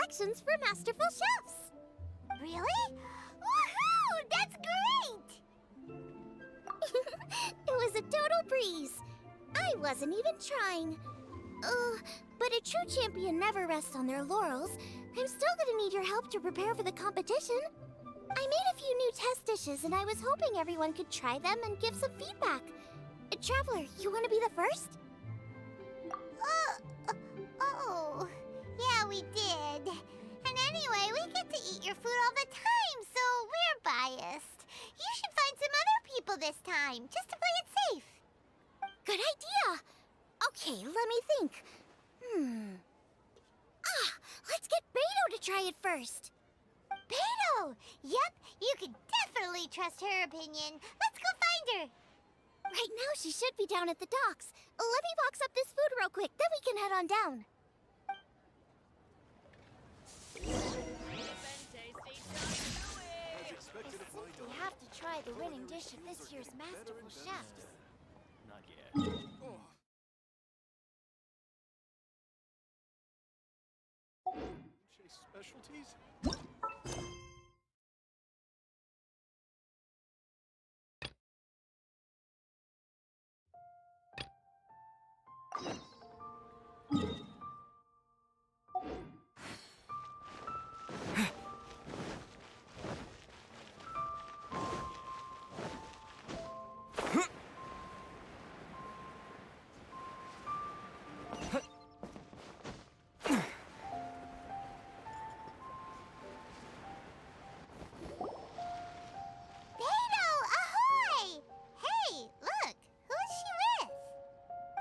selections for masterful chefs. Really? Woohoo! That's great! It was a total breeze. I wasn't even trying. But a true champion never rests on their laurels. I'm still gonna need your help to prepare for the competition. I made a few new test dishes, and I was hoping everyone could try them and give some feedback. Traveler, you want to be the first? Oh, yeah, we did. And anyway, we get to eat your food all the time, so we're biased. You should find some other people this time, just to play it safe. Good idea. Okay, let me think. Let's get Beto to try it first. Beto! Yep, you can definitely trust her opinion. Let's go find her. Right now, she should be down at the docks. Let me box up this food real quick, then we can head on down. We have to try the winning dish of this year's Masterful Chefs. Not yet. Chase specialties? Beto, ahoy! Hey, look, who's she with?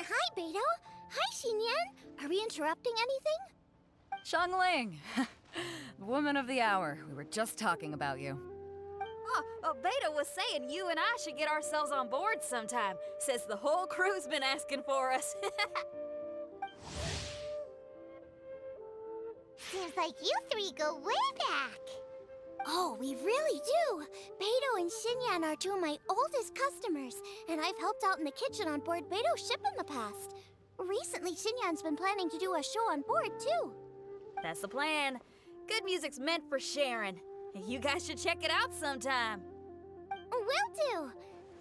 Hi, Beto. Hi, Xinyan. Are we interrupting anything? Xiangling! The woman of the hour. We were just talking about you. Beta was saying you and I should get ourselves on board sometime, since the whole crew's been asking for us. Seems like you three go way back. Oh, we really do. Beto and Xinyan are two of my oldest customers, and I've helped out in the kitchen on board Beto's ship in the past. Recently, Xinyan's been planning to do a show on board, too. That's the plan. Good music's meant for sharing. You guys should check it out sometime. Will do.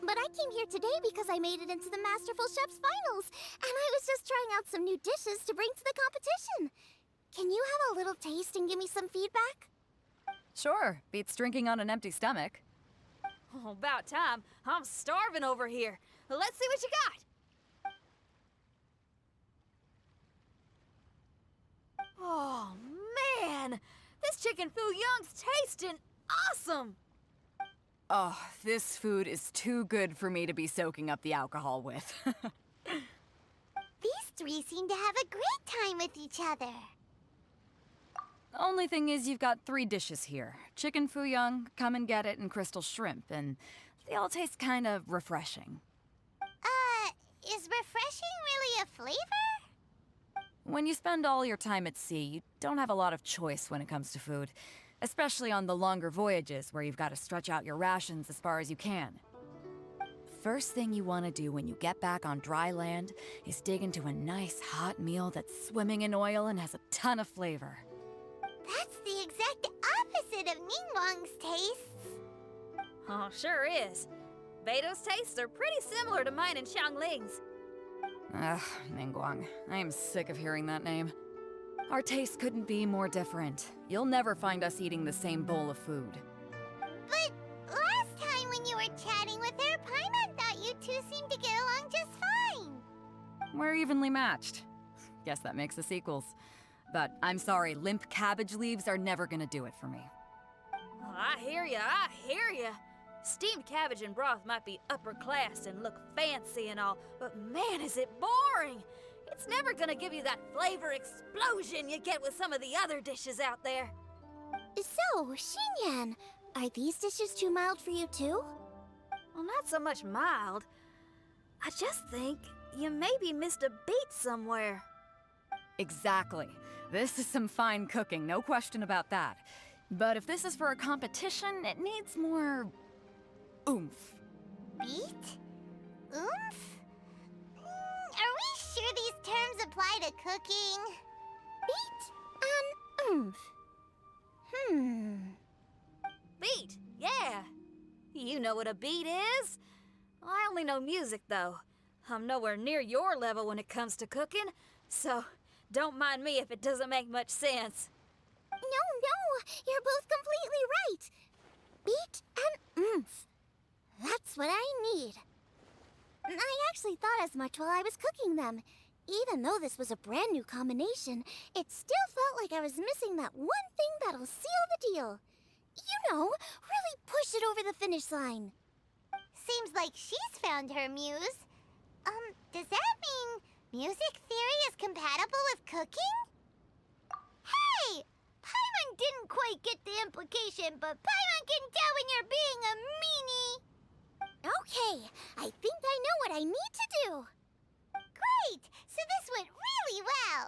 But I came here today because I made it into the Masterful Chef's finals, and I was just trying out some new dishes to bring to the competition. Can you have a little taste and give me some feedback? Sure, beats drinking on an empty stomach. Oh, about time. I'm starving over here. Let's see what you got. Oh, man! This chicken foo young's tasting awesome! Oh, this food is too good for me to be soaking up the alcohol with. These three seem to have a great time with each other. Only thing is you've got 3 dishes here. Chicken foo young, come and get it, and crystal shrimp, and they all taste kind of refreshing. Is refreshing really a flavor? When you spend all your time at sea, you don't have a lot of choice when it comes to food. Especially on the longer voyages where you've got to stretch out your rations as far as you can. First thing you want to do when you get back on dry land is dig into a nice hot meal that's swimming in oil and has a ton of flavor. That's the exact opposite of Ningguang's tastes. Oh, sure is. Beto's tastes are pretty similar to mine and Xiangling's. Ugh, Ningguang. I am sick of hearing that name. Our tastes couldn't be more different. You'll never find us eating the same bowl of food. But last time when you were chatting with her, Paimon thought you two seemed to get along just fine. We're evenly matched. Guess that makes us equals. But I'm sorry, limp cabbage leaves are never gonna do it for me. Oh, I hear ya. Steamed cabbage and broth might be upper class and look fancy and all, but man, is it boring! It's never gonna give you that flavor explosion you get with some of the other dishes out there. So, Xinyan, are these dishes too mild for you too? Well, not so much mild. I just think you maybe missed a beat somewhere. Exactly. This is some fine cooking, no question about that. But if this is for a competition, it needs more oomph. Beat? Oomph? Are we sure these terms apply to cooking? Beat and Beat, yeah. You know what a beat is. I only know music, though. I'm nowhere near your level when it comes to cooking, so don't mind me if it doesn't make much sense. No, you're both completely right. Beat and oomph. That's what I need. I actually thought as much while I was cooking them. Even though this was a brand new combination, it still felt like I was missing that one thing that'll seal the deal. You know, really push it over the finish line. Seems like she's found her muse. Does that mean music theory is compatible with cooking? Hey! Paimon didn't quite get the implication, but Paimon can tell when you're being a meanie. Okay, I think I know what I need to do. Great! So this went really well.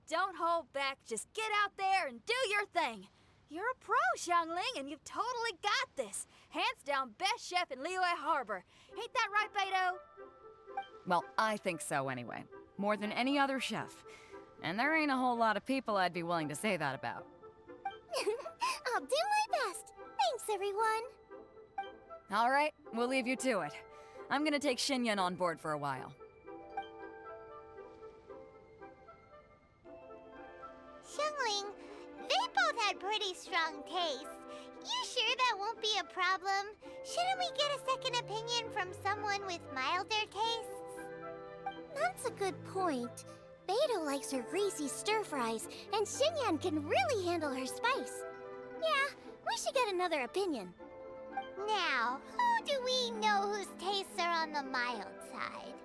Don't hold back, just get out there and do your thing. You're a pro, Xiangling, and you've totally got this. Hands down, best chef in Liyue Harbor. Ain't that right, Beto? Well, I think so anyway. More than any other chef. And there ain't a whole lot of people I'd be willing to say that about. I'll do my best. Thanks, everyone. All right, we'll leave you to it. I'm gonna take Xinyan on board for a while. Xiangling, they both had pretty strong tastes. You sure that won't be a problem? Shouldn't we get a second opinion from someone with milder tastes? That's a good point. Beto likes her greasy stir-fries, and Xinyan can really handle her spice. Yeah, we should get another opinion. Now, who do we know whose tastes are on the mild side?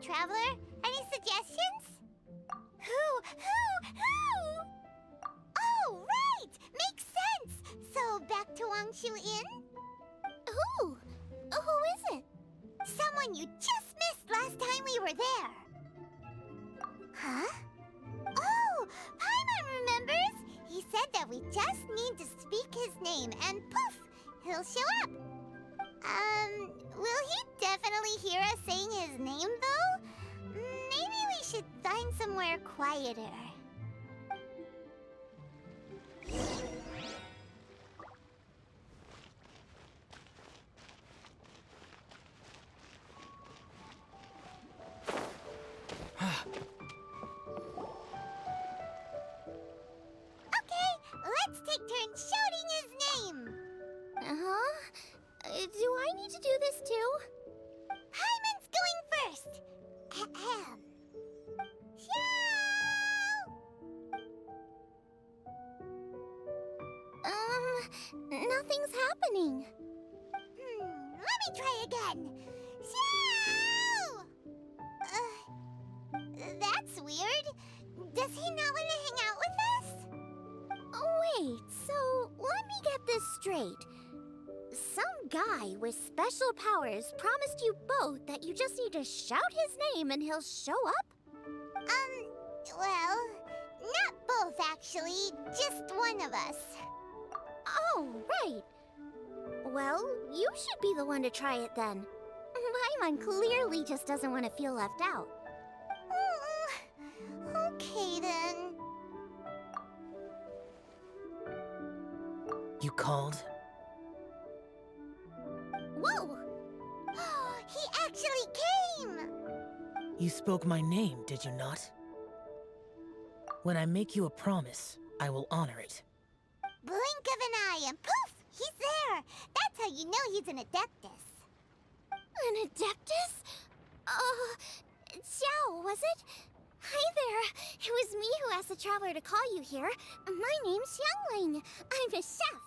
Traveler, any suggestions? Who? Oh, right! Makes sense! So, back to Wangshu Inn? Who? Who is it? Someone you just missed last time we were there. Huh? Oh, Paimon remembers! He said that we just need to speak his name, and poof! He'll show up. Will he definitely hear us saying his name, though? Maybe we should find somewhere quieter. Okay, let's take turns shouting his name. Do I need to do this too? Paimon's going first. Ahem. Xiao! Nothing's happening. Let me try again. Xiao! That's weird. Does he not want to hang out with us? Oh, wait, so let me get this straight. Some guy with special powers promised you both that you just need to shout his name and he'll show up? Well, not both actually, just one of us. Oh, right. Well, you should be the one to try it then. Paimon clearly just doesn't want to feel left out. Okay then. You called? Whoa! He actually came! You spoke my name, did you not? When I make you a promise, I will honor it. Blink of an eye and poof! He's there! That's how you know he's an Adeptus. An Adeptus? Xiao, was it? Hi there. It was me who asked the traveler to call you here. My name's Xiangling. I'm a chef.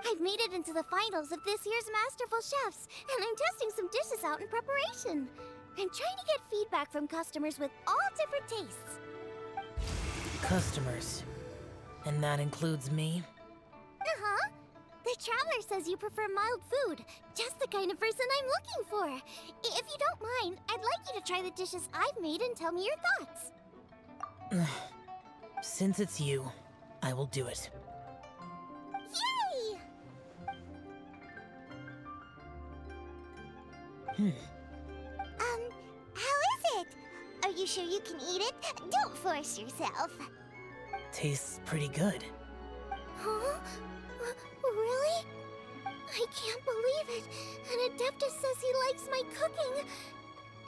I've made it into the finals of this year's Masterful Chefs, and I'm testing some dishes out in preparation. I'm trying to get feedback from customers with all different tastes. Customers. And that includes me? Uh-huh. The traveler says you prefer mild food, just the kind of person I'm looking for. If you don't mind, I'd like you to try the dishes I've made and tell me your thoughts. Since it's you, I will do it. Yay! How is it? Are you sure you can eat it? Don't force yourself. Tastes pretty good. Huh? Really? I can't believe it. An Adeptus says he likes my cooking.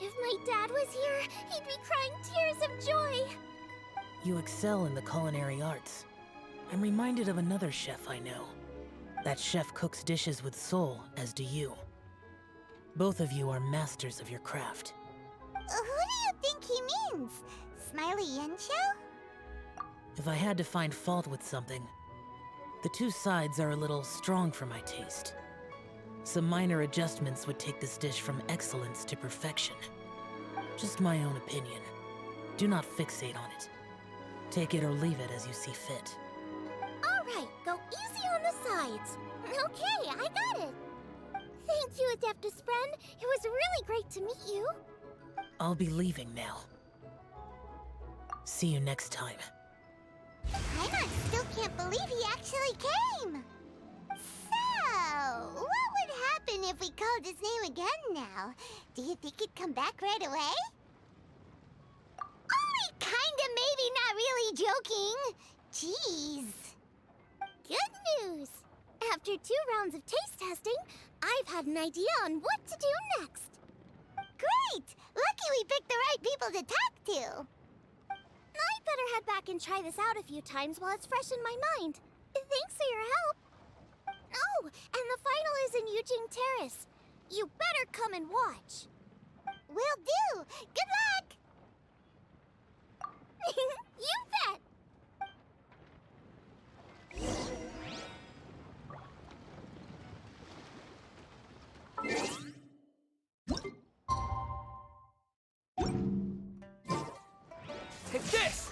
If my dad was here, he'd be crying tears of joy. You excel in the culinary arts. I'm reminded of another chef I know. That chef cooks dishes with soul, as do you. Both of you are masters of your craft. Who do you think he means? Smiley Yensho? If I had to find fault with something, the two sides are a little strong for my taste. Some minor adjustments would take this dish from excellence to perfection. Just my own opinion. Do not fixate on it. Take it or leave it as you see fit. Alright, go easy on the sides. Okay, I got it. Thank you, Adeptus friend. It was really great to meet you. I'll be leaving now. See you next time. Paimon still can't believe he actually came! So, what would happen if we called his name again now? Do you think he'd come back right away? Only kinda, maybe, not really joking. Jeez. Good news! After 2 rounds of taste testing, I've had an idea on what to do next. Great! Lucky we picked the right people to talk to. I'd better head back and try this out a few times while it's fresh in my mind. Thanks for your help. Oh, and the final is in Yujing Terrace. You better come and watch. Will do. Good luck! You bet! Take this!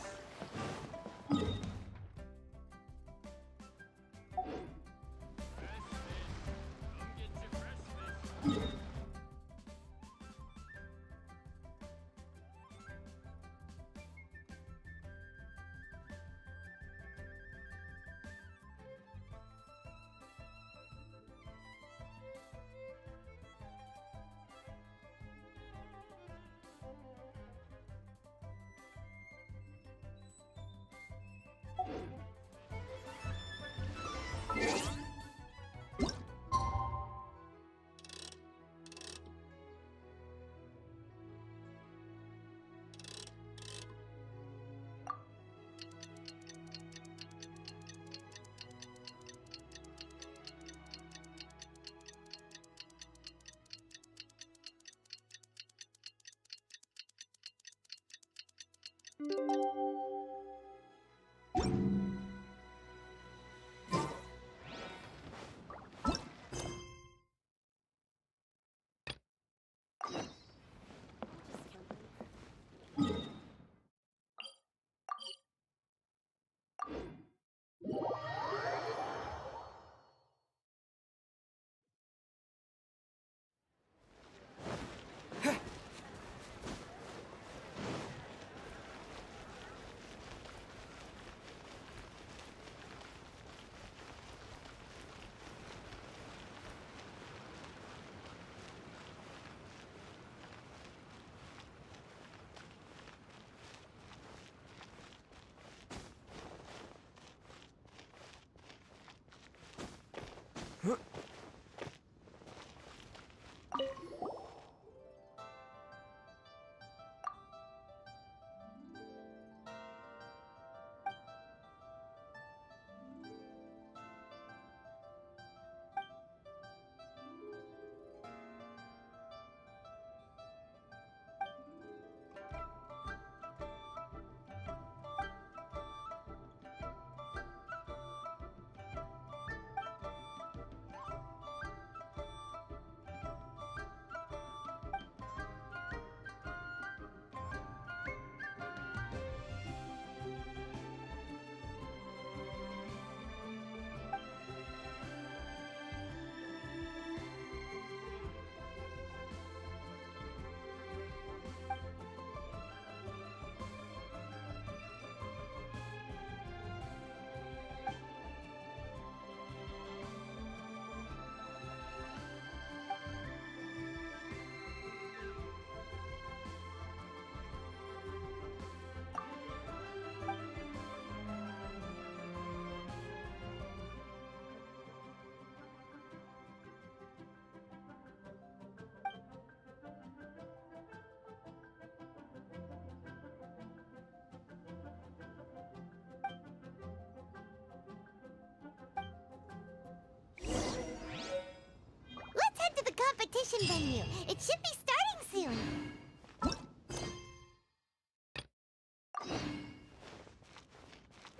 competition venue. It should be starting soon.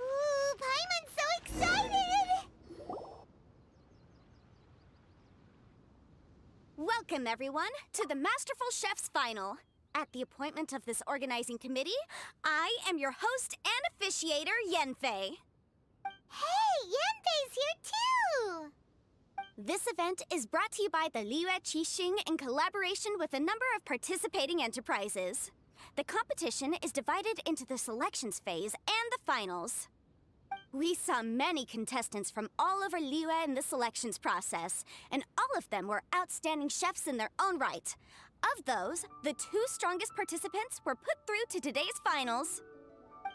Ooh, Paimon's so excited! Welcome, everyone, to the Masterful Chef's Final. At the appointment of this organizing committee, I am your host and officiator, Yanfei. Hey, Yanfei's here too! This event is brought to you by the Liyue Qixing in collaboration with a number of participating enterprises. The competition is divided into the selections phase and the finals. We saw many contestants from all over Liyue in the selections process, and all of them were outstanding chefs in their own right. Of those, the 2 strongest participants were put through to today's finals.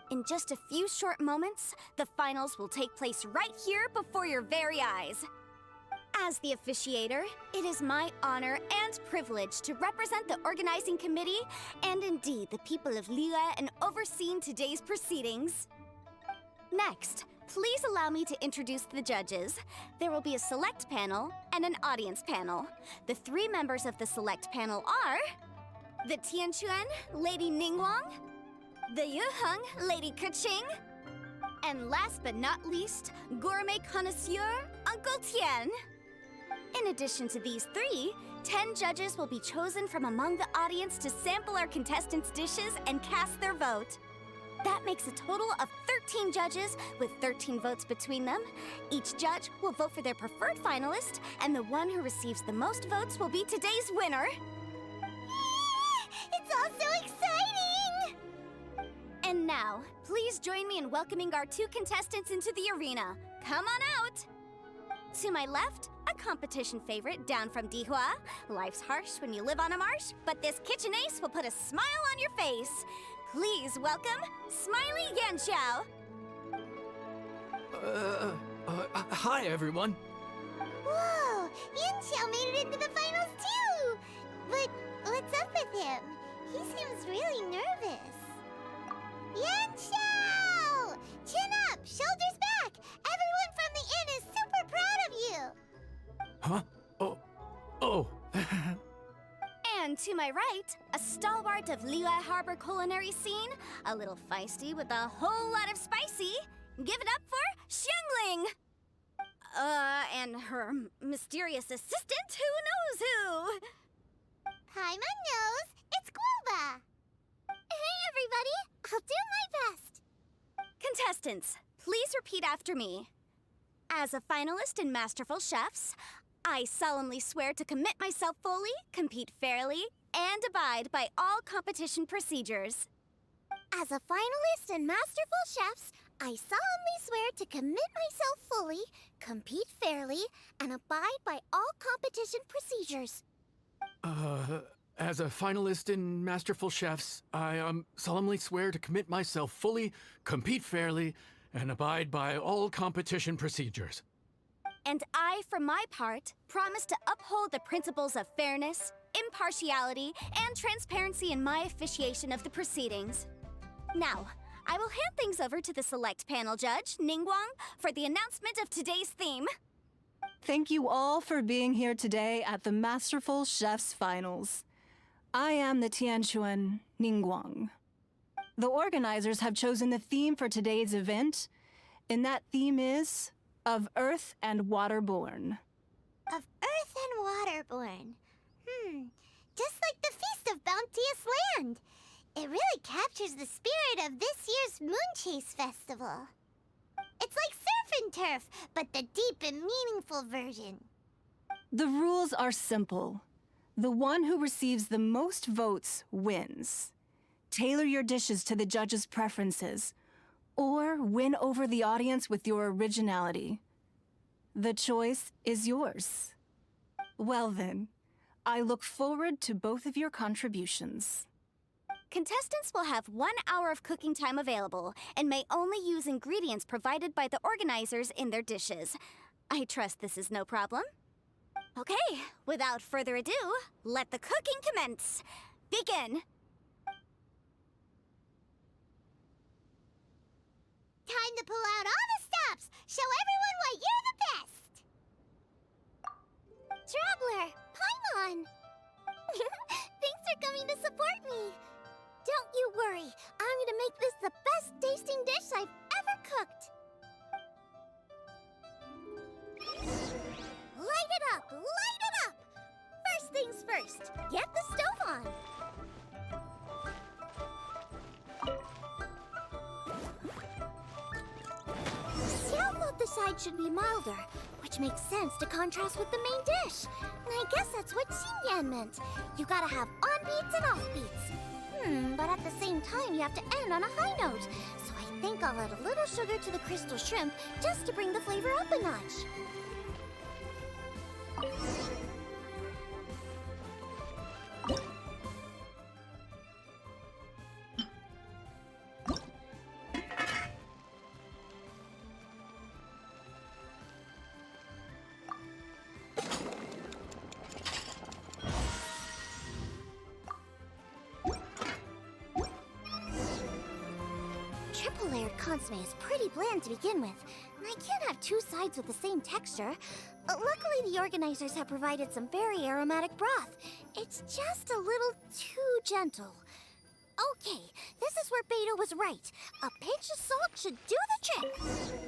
In just a few short moments, the finals will take place right here before your very eyes. As the officiator, it is my honor and privilege to represent the organizing committee and indeed the people of Liyue in overseeing today's proceedings. Next, please allow me to introduce the judges. There will be a select panel and an audience panel. The 3 members of the select panel are the Tianquan, Lady Ningguang, the Yuheng, Lady Keqing, and last but not least, gourmet connoisseur, Uncle Tian. In addition to these 3, 10 judges will be chosen from among the audience to sample our contestants' dishes and cast their vote. That makes a total of 13 judges with 13 votes between them. Each judge will vote for their preferred finalist, and the one who receives the most votes will be today's winner. It's all so exciting! And now, please join me in welcoming our 2 contestants into the arena. Come on out! To my left, a competition favorite down from Dihua. Life's harsh when you live on a marsh, but this kitchen ace will put a smile on your face. Please welcome Smiley Yanxiao. Hi, everyone. Whoa, Yanxiao made it into the finals too! But what's up with him? He seems really nervous. Yanxiao! Chin up, shoulders back! Everyone from the inn is super proud of you! Huh? Oh. And to my right, a stalwart of Liyue Harbor culinary scene, a little feisty with a whole lot of spicy. Give it up for Xiangling! And her mysterious assistant, who knows who? Paimon knows, it's Guoba! Hey, everybody! I'll do my best! Contestants, please repeat after me. As a finalist in Masterful Chefs, I solemnly swear to commit myself fully, compete fairly, and abide by all competition procedures. As a finalist in Masterful Chefs, I solemnly swear to commit myself fully, compete fairly, and abide by all competition procedures. As a finalist in Masterful Chefs, I solemnly swear to commit myself fully, compete fairly, and abide by all competition procedures. And I, for my part, promise to uphold the principles of fairness, impartiality, and transparency in my officiation of the proceedings. Now, I will hand things over to the select panel judge, Ningguang, for the announcement of today's theme. Thank you all for being here today at the Masterful Chef's Finals. I am the Tianquan Ningguang. The organizers have chosen the theme for today's event, and that theme is of Earth and Waterborn. Of Earth and Waterborn. Just like the Feast of Bounteous Land. It really captures the spirit of this year's Moon Chase Festival. It's like surf and turf, but the deep and meaningful version. The rules are simple. The one who receives the most votes wins. Tailor your dishes to the judges' preferences, or win over the audience with your originality. The choice is yours. Well then, I look forward to both of your contributions. Contestants will have 1 hour of cooking time available and may only use ingredients provided by the organizers in their dishes. I trust this is no problem. Okay, without further ado, let the cooking commence. Begin! Time to pull out all the stops! Show everyone why you're the best! Traveler, Paimon! the sides should be milder, which makes sense to contrast with the main dish. And I guess that's what Xingyan meant. You gotta have on-beats and off-beats. But at the same time, you have to end on a high note. So I think I'll add a little sugar to the crystal shrimp just to bring the flavor up a notch. Triple-layered consomme is pretty bland to begin with, and I can't have two sides with the same texture. Luckily, the organizers have provided some very aromatic broth. It's just a little too gentle. Okay, this is where Beto was right. A pinch of salt should do the trick.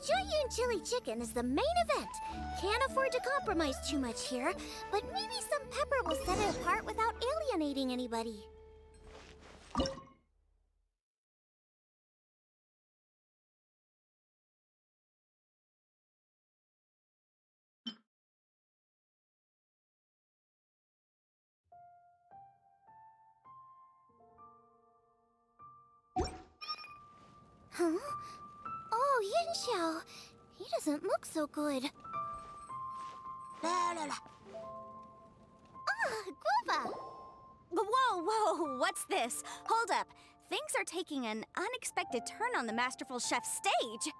Jueyun chili chicken is the main event. Can't afford to compromise too much here, but maybe some pepper will set it apart without alienating anybody. Huh? Oh, Yanxiao. He doesn't look so good. Ah, Guoba! Whoa, what's this? Hold up. Things are taking an unexpected turn on the Masterful Chef's stage.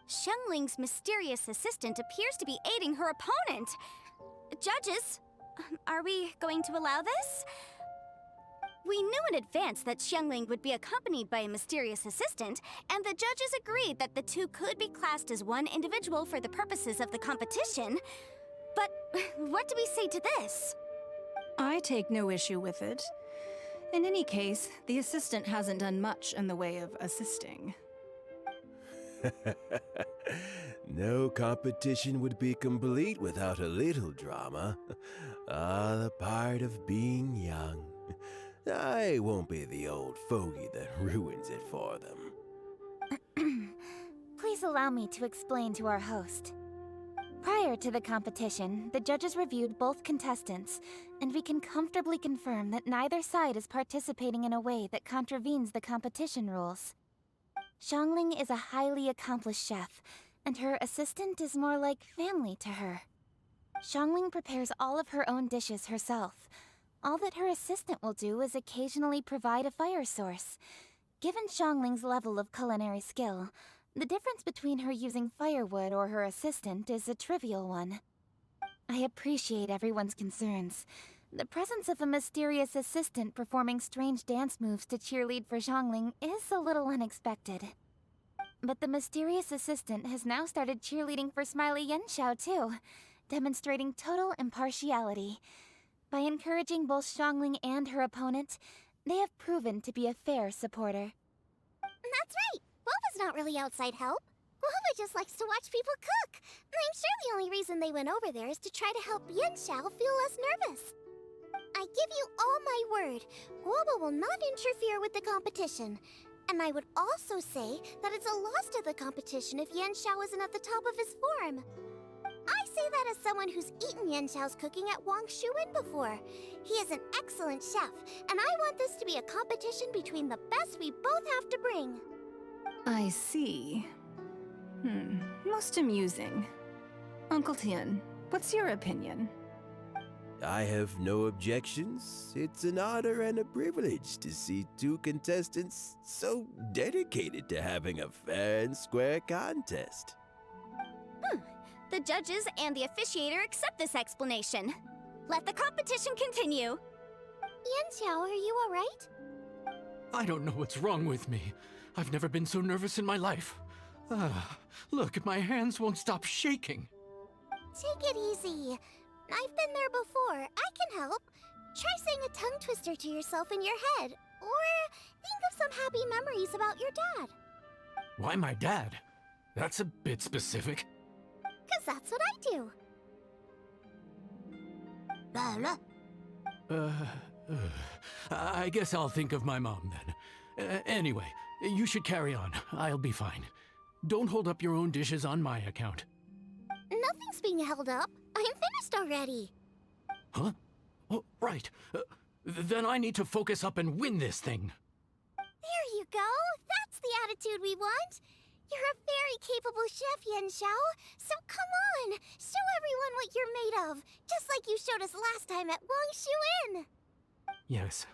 Xiangling's mysterious assistant appears to be aiding her opponent. Judges, are we going to allow this? We knew in advance that Xiangling would be accompanied by a mysterious assistant, and the judges agreed that the two could be classed as one individual for the purposes of the competition. But what do we say to this? I take no issue with it. In any case, the assistant hasn't done much in the way of assisting. No competition would be complete without a little drama. The part of being young. I won't be the old fogey that ruins it for them. Please allow me to explain to our host. Prior to the competition, the judges reviewed both contestants, and we can comfortably confirm that neither side is participating in a way that contravenes the competition rules. Xiangling is a highly accomplished chef, and her assistant is more like family to her. Xiangling prepares all of her own dishes herself. All that her assistant will do is occasionally provide a fire source. Given Xiangling's level of culinary skill, the difference between her using firewood or her assistant is a trivial one. I appreciate everyone's concerns. The presence of a mysterious assistant performing strange dance moves to cheerlead for Xiangling is a little unexpected. But the mysterious assistant has now started cheerleading for Smiley Yanxiao too, demonstrating total impartiality. By encouraging both Xiangling and her opponent, they have proven to be a fair supporter. That's right! Guoba's not really outside help. Guoba just likes to watch people cook. And I'm sure the only reason they went over there is to try to help Yanxiao feel less nervous. I give you all my word, Guoba will not interfere with the competition. And I would also say that it's a loss to the competition if Yanxiao isn't at the top of his form. I say that as someone who's eaten Yanxiao's cooking at Wang Shuwen before. He is an excellent chef, and I want this to be a competition between the best we both have to bring. I see. Most amusing. Uncle Tian, what's your opinion? I have no objections. It's an honor and a privilege to see two contestants so dedicated to having a fair and square contest. The judges and the officiator accept this explanation. Let the competition continue. Yanxiao, are you alright? I don't know what's wrong with me. I've never been so nervous in my life. Look, my hands won't stop shaking. Take it easy. I've been there before. I can help. Try saying a tongue twister to yourself in your head. Or think of some happy memories about your dad. Why my dad? That's a bit specific. 'Cause that's what I do. I guess I'll think of my mom then. Anyway, you should carry on. I'll be fine. Don't hold up your own dishes on my account. Nothing's being held up. I'm finished already. Huh? Oh, right. Then I need to focus up and win this thing. There you go. That's the attitude we want. You're a very capable chef, Yanxiao. So come on, show everyone what you're made of, just like you showed us last time at Wangshuin. Yes,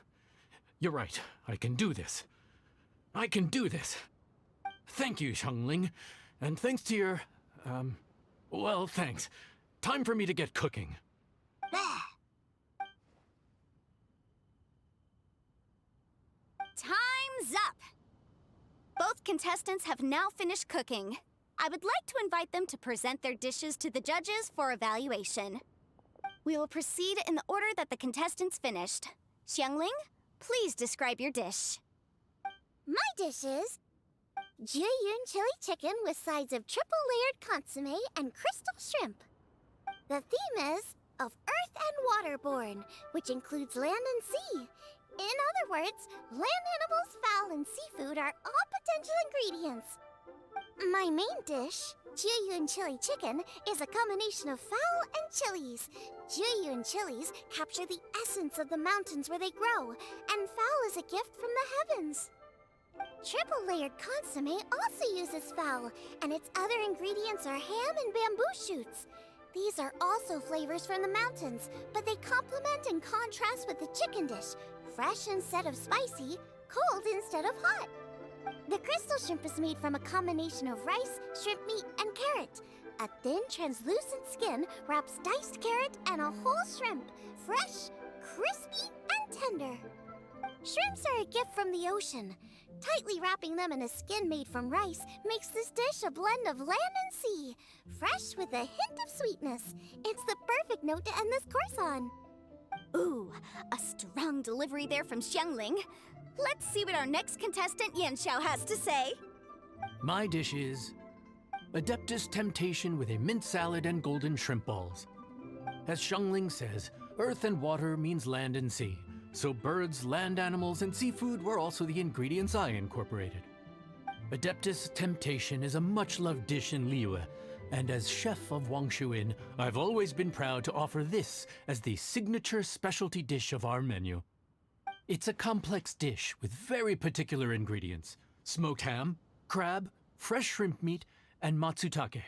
you're right. I can do this. I can do this. Thank you, Xiangling. And thanks to your, well, thanks. Time for me to get cooking. Time's up! Both contestants have now finished cooking. I would like to invite them to present their dishes to the judges for evaluation. We will proceed in the order that the contestants finished. Xiangling, please describe your dish. My dish is Juyun chili chicken with sides of triple-layered consommé and crystal shrimp. The theme is of earth and waterborne, which includes land and sea. In other words, land animals, fowl, and seafood are all potential ingredients. My main dish, Juyun chili chicken, is a combination of fowl and chilies. Juyun chilies capture the essence of the mountains where they grow, and fowl is a gift from the heavens. Triple-layered consommé also uses fowl, and its other ingredients are ham and bamboo shoots. These are also flavors from the mountains, but they complement and contrast with the chicken dish, fresh instead of spicy, cold instead of hot. The crystal shrimp is made from a combination of rice, shrimp meat, and carrot. A thin, translucent skin wraps diced carrot and a whole shrimp, fresh, crispy, and tender. Shrimps are a gift from the ocean. Tightly wrapping them in a skin made from rice makes this dish a blend of land and sea, fresh with a hint of sweetness. It's the perfect note to end this course on. Ooh, a strong delivery there from Xiangling. Let's see what our next contestant Yanxiao has to say. My dish is Adeptus Temptation with a mint salad and golden shrimp balls. As Xiangling says, earth and water means land and sea. So birds, land animals, and seafood were also the ingredients I incorporated. Adeptus Temptation is a much-loved dish in Liyue, and as chef of Wangshuin, I've always been proud to offer this as the signature specialty dish of our menu. It's a complex dish with very particular ingredients: smoked ham, crab, fresh shrimp meat, and matsutake.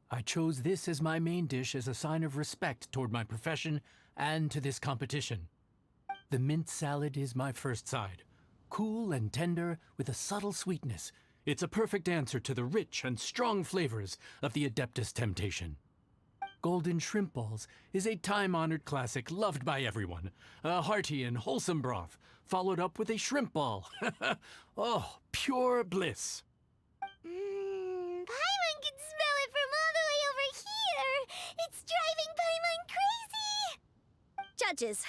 I chose this as my main dish as a sign of respect toward my profession and to this competition. The mint salad is my first side. Cool and tender with a subtle sweetness, it's a perfect answer to the rich and strong flavors of the Adeptus Temptation. Golden shrimp balls is a time-honored classic loved by everyone. A hearty and wholesome broth, followed up with a shrimp ball. Oh, pure bliss. Paimon can smell it from all the way over here. It's driving Paimon crazy. Judges,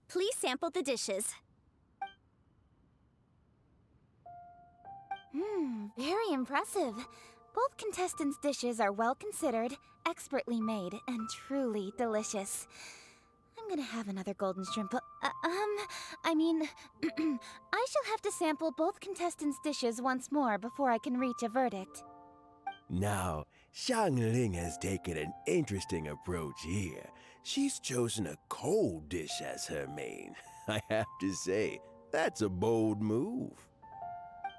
please sample the dishes. Very impressive. Both contestants' dishes are well considered, expertly made, and truly delicious. I'm gonna have another golden shrimp. I shall have to sample both contestants' dishes once more before I can reach a verdict. Now, Xiangling has taken an interesting approach here. She's chosen a cold dish as her main. I have to say, that's a bold move.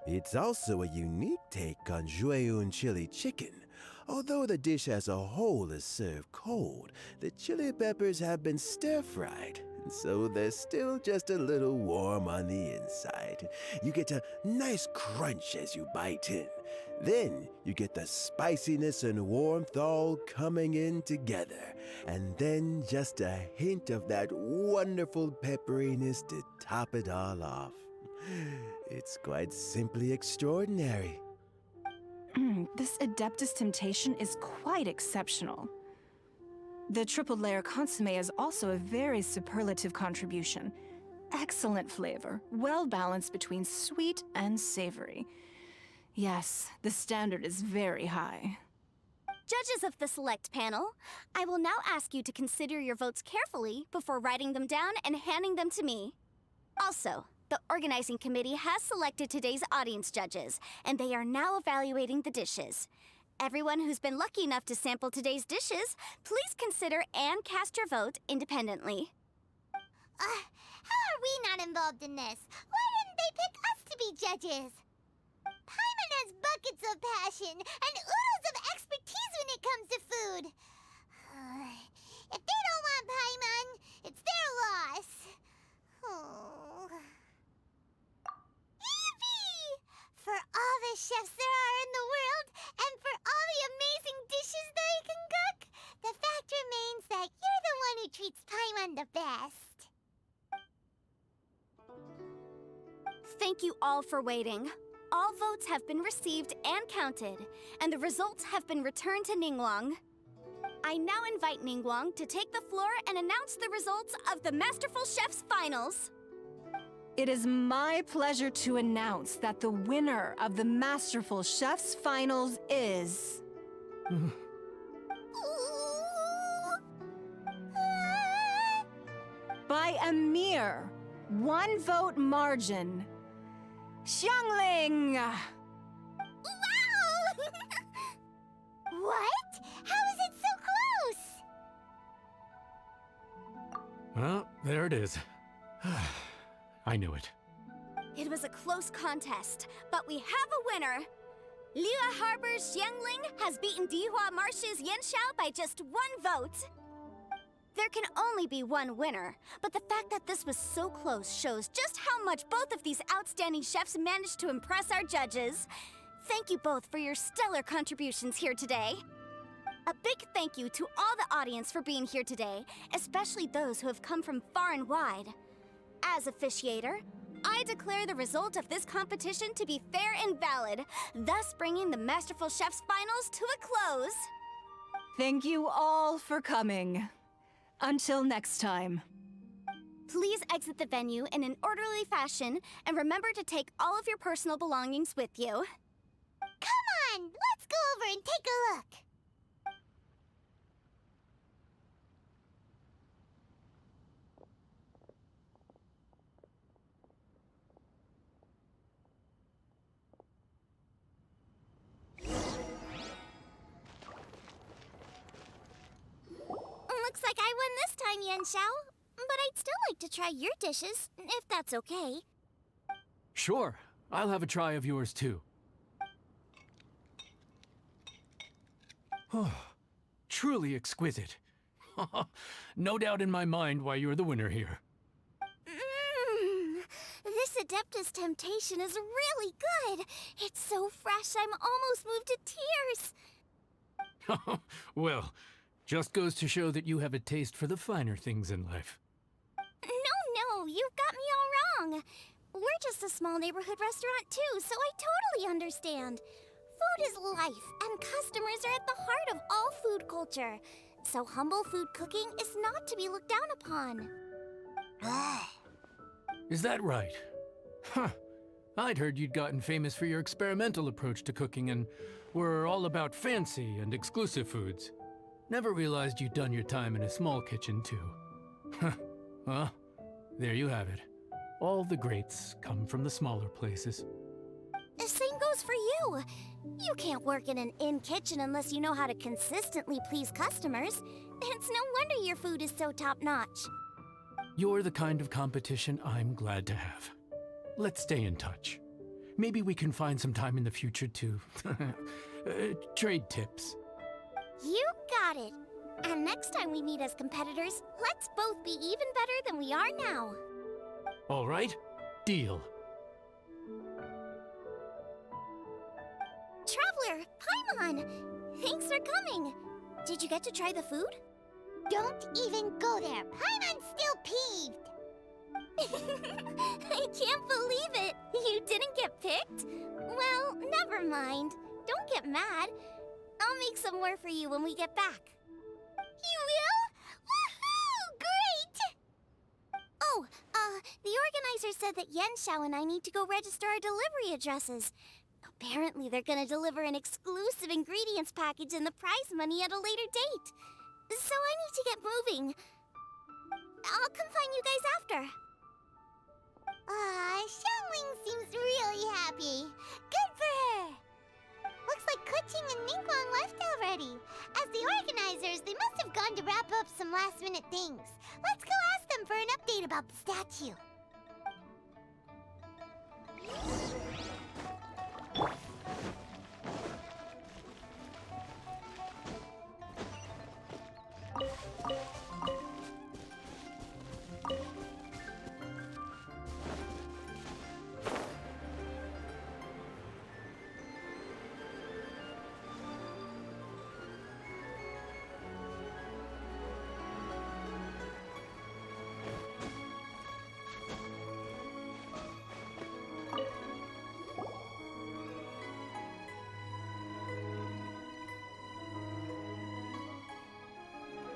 It's also a unique take on Juyun chili chicken, Although the dish as a whole is served cold, the chili peppers have been stir-fried, and so they're still just a little warm on the inside. You get a nice crunch as you bite in. Then you get the spiciness and warmth all coming in together, and then just a hint of that wonderful pepperiness to top it all off. It's quite simply extraordinary. This Adeptus Temptation is quite exceptional. The triple layer consomme is also a very superlative contribution. Excellent flavor, well balanced between sweet and savory. Yes, the standard is very high. Judges of the select panel, I will now ask you to consider your votes carefully before writing them down and handing them to me. Also, the organizing committee has selected today's audience judges, and they are now evaluating the dishes. Everyone who's been lucky enough to sample today's dishes, please consider and cast your vote independently. How are we not involved in this? Why didn't they pick us to be judges? Paimon has buckets of passion and oodles of expertise when it comes to food. If they don't want Paimon, it's their loss. Oh. Yippee! For all the chefs there are in the world, and for all the amazing dishes they can cook, the fact remains that you're the one who treats Paimon the best. Thank you all for waiting. All votes have been received and counted, and the results have been returned to Ningguang. I now invite Ningguang to take the floor and announce the results of the Masterful Chef's Finals. It is my pleasure to announce that the winner of the Masterful Chef's Finals is... by a mere 1 vote margin, Xiangling! Wow! What? How is it so close? Well, there it is. I knew it. It was a close contest, but we have a winner. Liyue Harbor's Xiangling has beaten Dihua Marsh's Yanxiao by just 1 vote. There can only be one winner, but the fact that this was so close shows just how much both of these outstanding chefs managed to impress our judges. Thank you both for your stellar contributions here today. A big thank you to all the audience for being here today, especially those who have come from far and wide. As officiator, I declare the result of this competition to be fair and valid, thus bringing the Masterful Chef's Finals to a close. Thank you all for coming. Until next time. Please exit the venue in an orderly fashion, and remember to take all of your personal belongings with you. Come on, let's go over and take a look. Looks like I won this time, Yanxiao. But I'd still like to try your dishes, if that's okay. Sure, I'll have a try of yours too. Truly exquisite. No doubt in my mind why you're the winner here. This Adeptus Temptation is really good. It's so fresh, I'm almost moved to tears. Well, just goes to show that you have a taste for the finer things in life. No, you've got me all wrong. We're just a small neighborhood restaurant too, so I totally understand. Food is life, and customers are at the heart of all food culture. So humble food cooking is not to be looked down upon. Is that right? Huh. I'd heard you'd gotten famous for your experimental approach to cooking and were all about fancy and exclusive foods. Never realized you'd done your time in a small kitchen, too. Well, there you have it. All the greats come from the smaller places. The same goes for you. You can't work in an inn kitchen unless you know how to consistently please customers. It's no wonder your food is so top-notch. You're the kind of competition I'm glad to have. Let's stay in touch. Maybe we can find some time in the future to trade tips. You got it. And next time we meet as competitors, let's both be even better than we are now. All right, deal. Traveler, Paimon! Thanks for coming. Did you get to try the food? Don't even go there. Paimon's still peeved. I can't believe it! You didn't get picked? Well, never mind. Don't get mad. I'll make some more for you when we get back. You will? Woohoo! Great! Oh, the organizer said that Yenshao and I need to go register our delivery addresses. Apparently they're gonna deliver an exclusive ingredients package and the prize money at a later date. So I need to get moving. I'll come find you guys after. Xiangling seems really happy. Good for her. Looks like Kuching and Ningguang left already. As the organizers, they must have gone to wrap up some last-minute things. Let's go ask them for an update about the statue.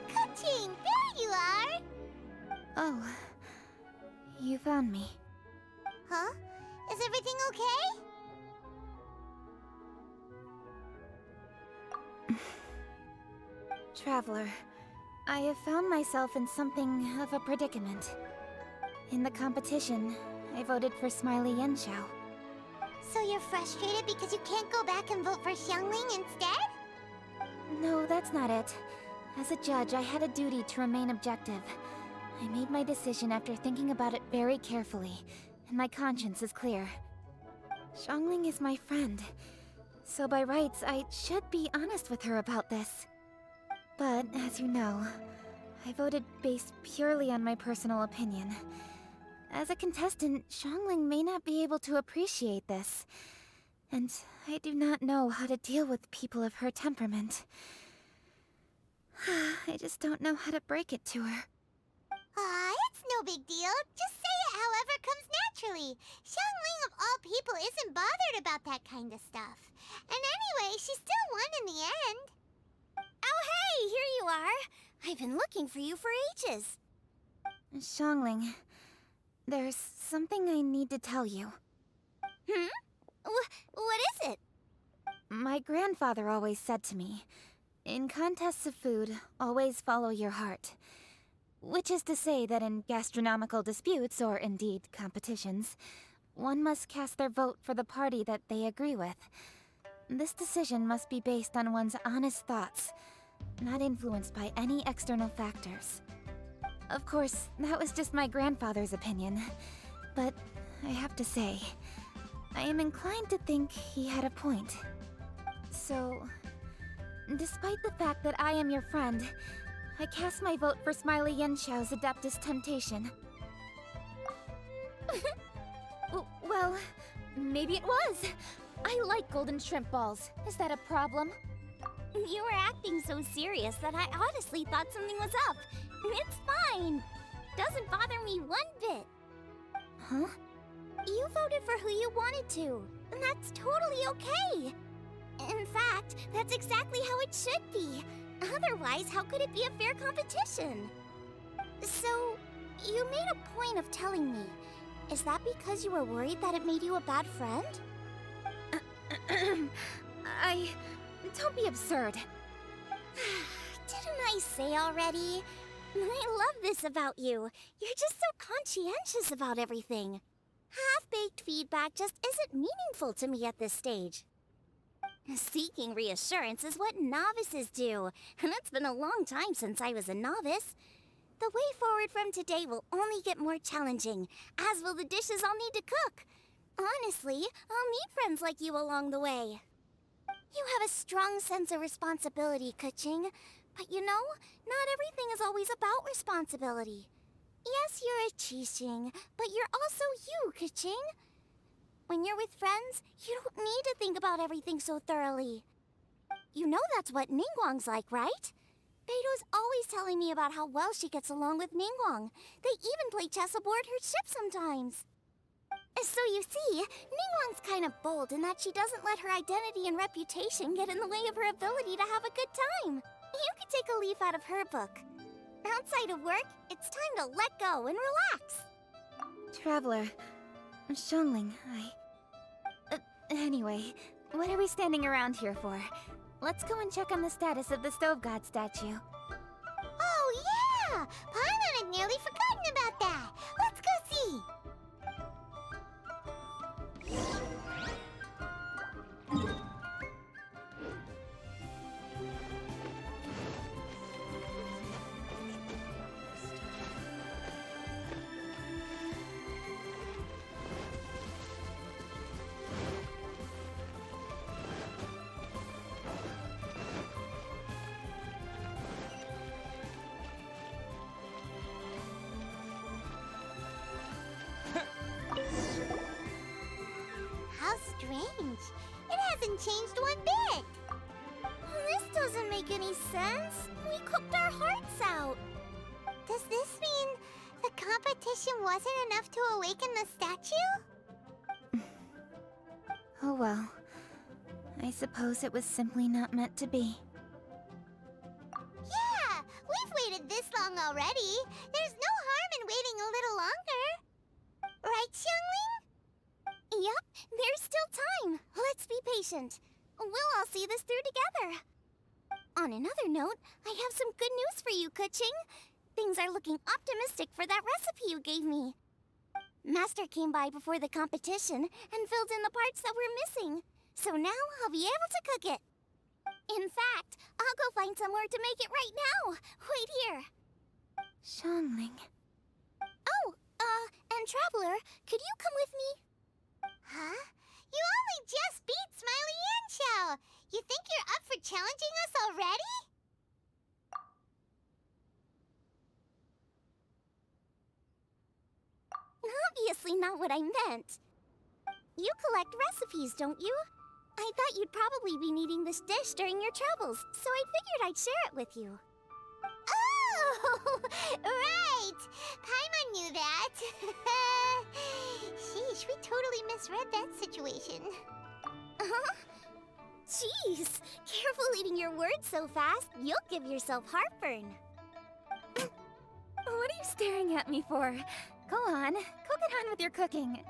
Kuching, there you are! Oh, you found me. Huh? Is everything okay? Traveler, I have found myself in something of a predicament. In the competition, I voted for Smiley Yenshao. So you're frustrated because you can't go back and vote for Xiangling instead? No, that's not it. As a judge, I had a duty to remain objective. I made my decision after thinking about it very carefully, and my conscience is clear. Xiangling is my friend, so by rights, I should be honest with her about this. But, as you know, I voted based purely on my personal opinion. As a contestant, Xiangling may not be able to appreciate this, and I do not know how to deal with people of her temperament. I just don't know how to break it to her. It's no big deal. Just say it however comes naturally. Xiangling of all people isn't bothered about that kind of stuff. And anyway, she still won in the end. Oh hey, here you are. I've been looking for you for ages. Xiangling, there's something I need to tell you. What is it? My grandfather always said to me, in contests of food, always follow your heart. Which is to say that in gastronomical disputes, or indeed competitions, one must cast their vote for the party that they agree with. This decision must be based on one's honest thoughts, not influenced by any external factors. Of course, that was just my grandfather's opinion, but I have to say, I am inclined to think he had a point. So, despite the fact that I am your friend, I cast my vote for Smiley Yenshao's Adeptus Temptation. Well, maybe it was. I like golden shrimp balls. Is that a problem? You were acting so serious that I honestly thought something was up. It's fine. Doesn't bother me one bit. Huh? You voted for who you wanted to, and that's totally okay. In fact, that's exactly how it should be. Otherwise, how could it be a fair competition? So, you made a point of telling me. Is that because you were worried that it made you a bad friend? Don't be absurd. Didn't I say already? I love this about you. You're just so conscientious about everything. Half-baked feedback just isn't meaningful to me at this stage. Seeking reassurance is what novices do, and it's been a long time since I was a novice. The way forward from today will only get more challenging, as will the dishes I'll need to cook. Honestly, I'll need friends like you along the way. You have a strong sense of responsibility, Keqing. But you know, not everything is always about responsibility. Yes, you're a Qixing, but you're also you, Keqing. When you're with friends, you don't need to think about everything so thoroughly. You know that's what Ningguang's like, right? Beto's always telling me about how well she gets along with Ningguang. They even play chess aboard her ship sometimes. So you see, Ningguang's kind of bold in that she doesn't let her identity and reputation get in the way of her ability to have a good time. You could take a leaf out of her book. Outside of work, it's time to let go and relax. Traveler, Xiangling, anyway, what are we standing around here for? Let's go and check on the status of the Stove God statue. Oh, yeah! Paimon had nearly forgotten about that. Let's go see. How strange. It hasn't changed one bit. This doesn't make any sense. We cooked our hearts out. Does this mean the competition wasn't enough to awaken the statue? Oh well. I suppose it was simply not meant to be. Yeah, we've waited this long already. There's no harm in waiting a little longer. Right, Xiangling? Yep, there's still time. Let's be patient. We'll all see this through together. On another note, I have some good news for you, Keqing. Things are looking optimistic for that recipe you gave me. Master came by before the competition and filled in the parts that were missing. So now I'll be able to cook it. In fact, I'll go find somewhere to make it right now. Wait here. Xiangling. Oh, and Traveler, could you come with me? Huh? You only just beat Smiley and Xiao. You think you're up for challenging us already? Obviously not what I meant. You collect recipes, don't you? I thought you'd probably be needing this dish during your travels, so I figured I'd share it with you. Oh, right! Paimon knew that. Sheesh, we totally misread that situation. Huh? Jeez, careful eating your words so fast, you'll give yourself heartburn. What are you staring at me for? Go on, go get on with your cooking.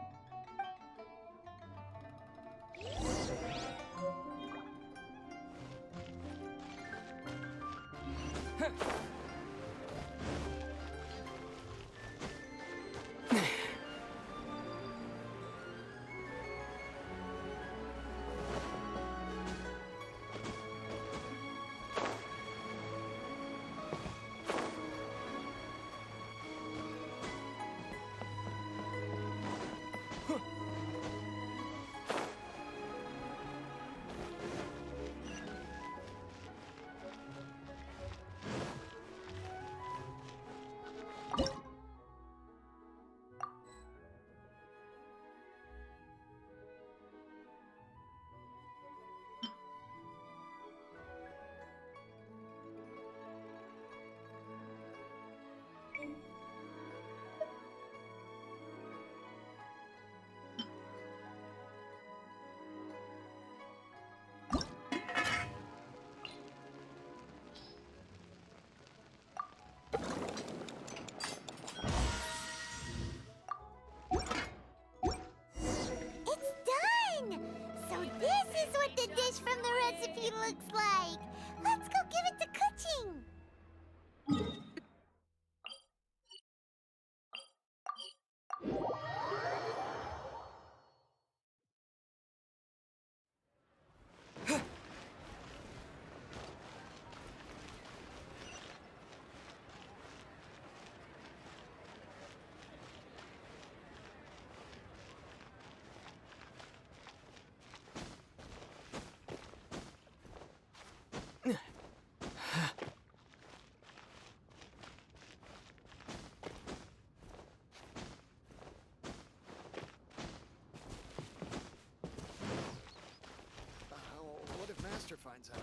finds out.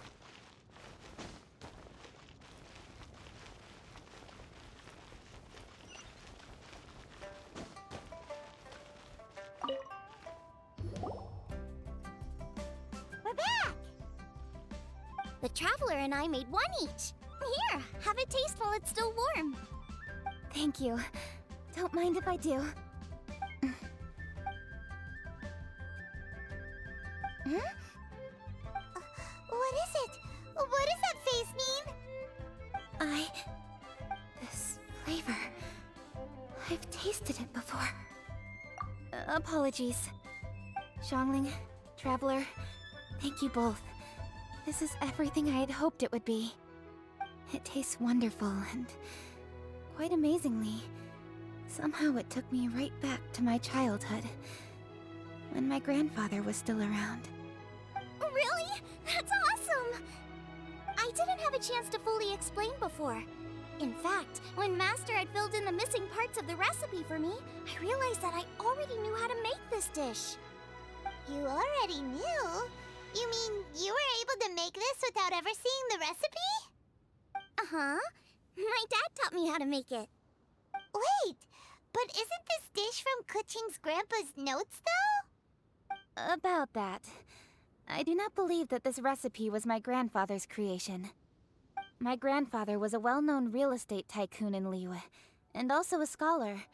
We're back! The Traveler and I made one each. Here, have a taste while it's still warm. Thank you. Don't mind if I do. What is it? What does that face mean? This flavor. I've tasted it before. Apologies. Xiangling, Traveler, thank you both. This is everything I had hoped it would be. It tastes wonderful and, quite amazingly, somehow it took me right back to my childhood, when my grandfather was still around. Really? That's awesome! I didn't have a chance to fully explain before. In fact, when Master had filled in the missing parts of the recipe for me, I realized that I already knew how to make this dish. You already knew? You mean you were able to make this without ever seeing the recipe? Uh-huh. My dad taught me how to make it. Wait, but isn't this dish from Kuching's grandpa's notes, though? About that, I do not believe that this recipe was my grandfather's creation. My grandfather was a well-known real estate tycoon in Liyue, and also a scholar.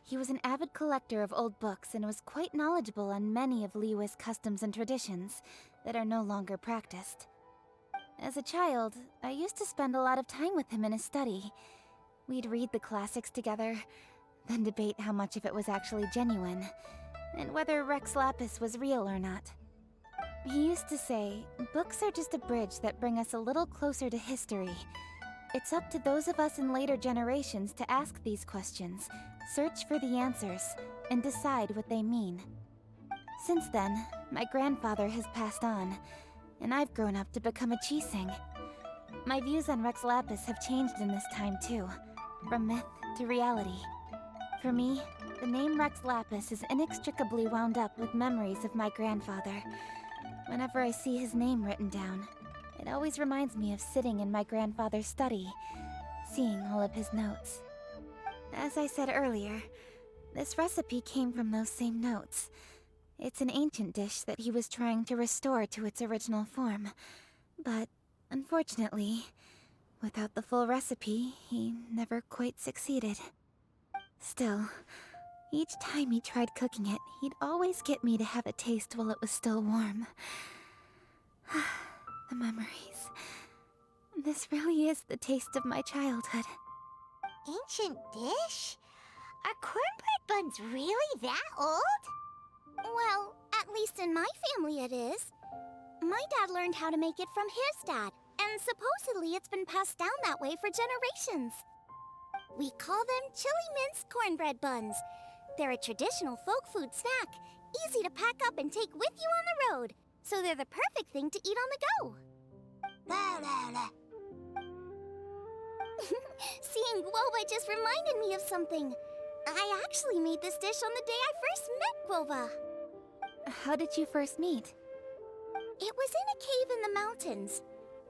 He was an avid collector of old books and was quite knowledgeable on many of Liyue's customs and traditions that are no longer practiced. As a child, I used to spend a lot of time with him in his study. We'd read the classics together, then debate how much of it was actually genuine, and whether Rex Lapis was real or not. He used to say, books are just a bridge that bring us a little closer to history. It's up to those of us in later generations to ask these questions, search for the answers, and decide what they mean. Since then, my grandfather has passed on, and I've grown up to become a Chising. My views on Rex Lapis have changed in this time too, from myth to reality. For me, the name Rex Lapis is inextricably wound up with memories of my grandfather. Whenever I see his name written down, it always reminds me of sitting in my grandfather's study, seeing all of his notes. As I said earlier, this recipe came from those same notes. It's an ancient dish that he was trying to restore to its original form. But, unfortunately, without the full recipe, he never quite succeeded. Still, each time he tried cooking it, he'd always get me to have a taste while it was still warm. The memories. This really is the taste of my childhood. Ancient dish? Are cornbread buns really that old? Well, at least in my family it is. My dad learned how to make it from his dad, and supposedly it's been passed down that way for generations. We call them chili mince cornbread buns. They're a traditional folk food snack, easy to pack up and take with you on the road, so they're the perfect thing to eat on the go. Seeing Guoba just reminded me of something. I actually made this dish on the day I first met Guoba. How did you first meet? It was in a cave in the mountains.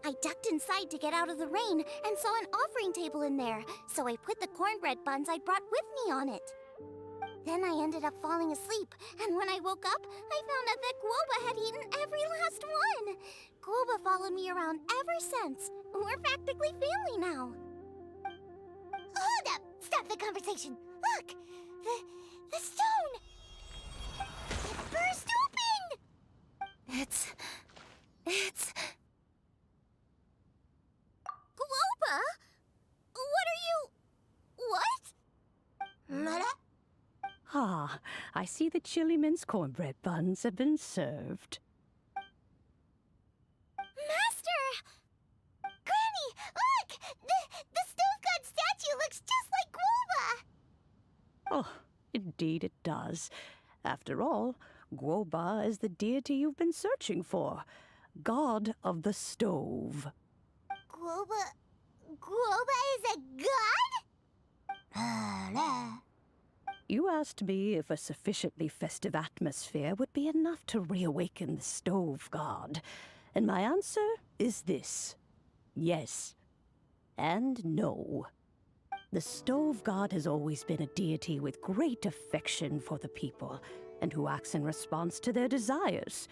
I ducked inside to get out of the rain and saw an offering table in there, so I put the cornbread buns I'd brought with me on it. Then I ended up falling asleep, and when I woke up, I found out that Guoba had eaten every last one. Guoba followed me around ever since. We're practically family now. Hold up! Stop the conversation! Look! The stone! It burst open! It's... Guoba? What are you... What? Ah, I see the chili mince cornbread buns have been served. Master! Granny, look! The stove god statue looks just like Guoba! Oh, indeed it does. After all, Guoba is the deity you've been searching for, god of the stove. Guoba is a god? You asked me if a sufficiently festive atmosphere would be enough to reawaken the stove god, and my answer is this: yes and no. The stove god has always been a deity with great affection for the people, and who acts in response to their desires.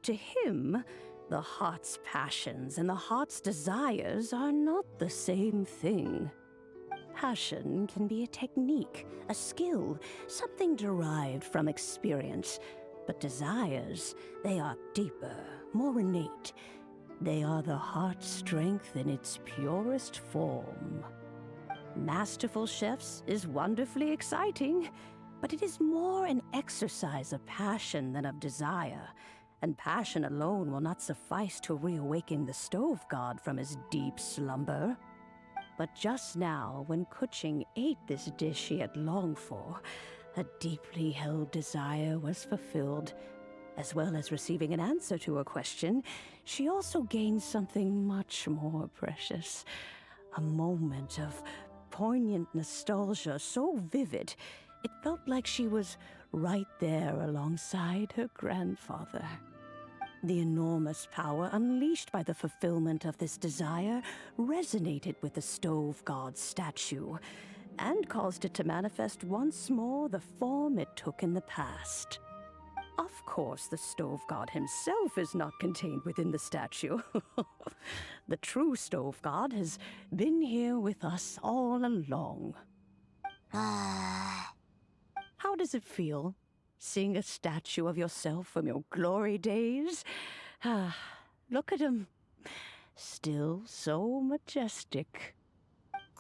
To him, the heart's passions and the heart's desires are not the same thing. Passion can be a technique, a skill, something derived from experience. But desires, they are deeper, more innate. They are the heart's strength in its purest form. Masterful chefs is wonderfully exciting, but it is more an exercise of passion than of desire, and passion alone will not suffice to reawaken the stove god from his deep slumber. But just now, when Kuching ate this dish she had longed for, a deeply held desire was fulfilled. As well as receiving an answer to a question, she also gained something much more precious. A moment of poignant nostalgia so vivid, it felt like she was right there alongside her grandfather. The enormous power unleashed by the fulfillment of this desire resonated with the stove god's statue, and caused it to manifest once more the form it took in the past. Of course, the stove god himself is not contained within the statue. The true stove god has been here with us all along. How does it feel, seeing a statue of yourself from your glory days? Look at him. Still so majestic.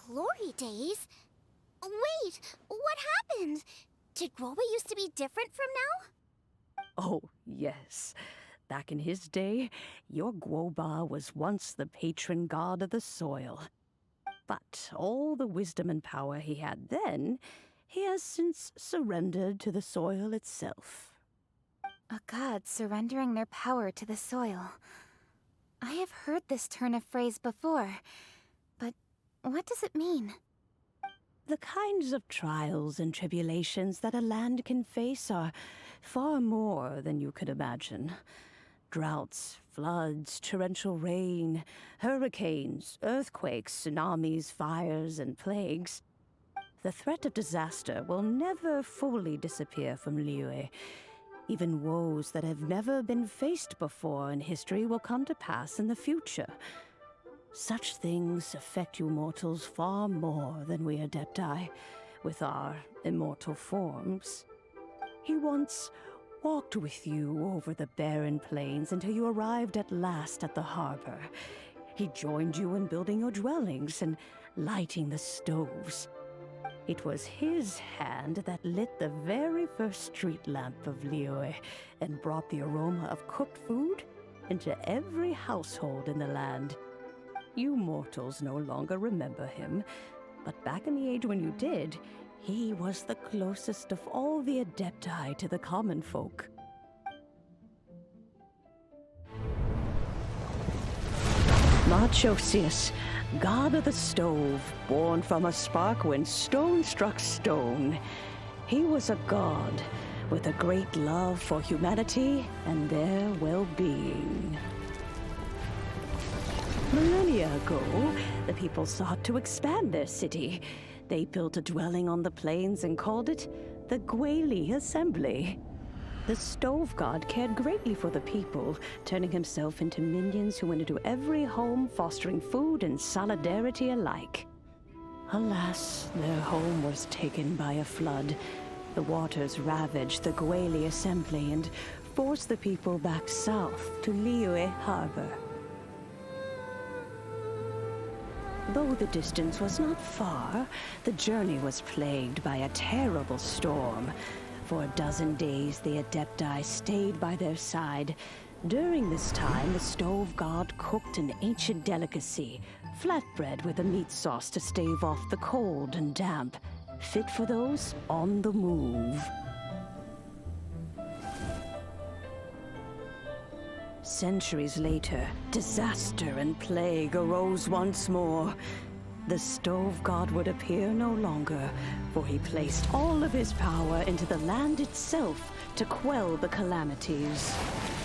Glory days? Wait, what happened? Did Guoba used to be different from now? Oh, yes. Back in his day, your Guoba was once the patron god of the soil. But all the wisdom and power he had then, he has since surrendered to the soil itself. A god surrendering their power to the soil. I have heard this turn of phrase before, but what does it mean? The kinds of trials and tribulations that a land can face are far more than you could imagine. Droughts, floods, torrential rain, hurricanes, earthquakes, tsunamis, fires, and plagues. The threat of disaster will never fully disappear from Liyue. Even woes that have never been faced before in history will come to pass in the future. Such things affect you mortals far more than we Adepti, with our immortal forms. He once walked with you over the barren plains until you arrived at last at the harbor. He joined you in building your dwellings and lighting the stoves. It was his hand that lit the very first street lamp of Liyue and brought the aroma of cooked food into every household in the land. You mortals no longer remember him, but back in the age when you did, he was the closest of all the Adepti to the common folk. Marchosius, god of the stove, born from a spark when stone struck stone. He was a god with a great love for humanity and their well-being. Millennia ago, the people sought to expand their city. They built a dwelling on the plains and called it the Gueli Assembly. The stove god cared greatly for the people, turning himself into minions who went into every home, fostering food and solidarity alike. Alas, their home was taken by a flood. The waters ravaged the Gueli Assembly and forced the people back south to Liyue Harbor. Though the distance was not far, the journey was plagued by a terrible storm. For a dozen days, the Adepti stayed by their side. During this time, the stove god cooked an ancient delicacy, flatbread with a meat sauce to stave off the cold and damp, fit for those on the move. Centuries later, disaster and plague arose once more. the stove god would appear no longer, for he placed all of his power into the land itself to quell the calamities.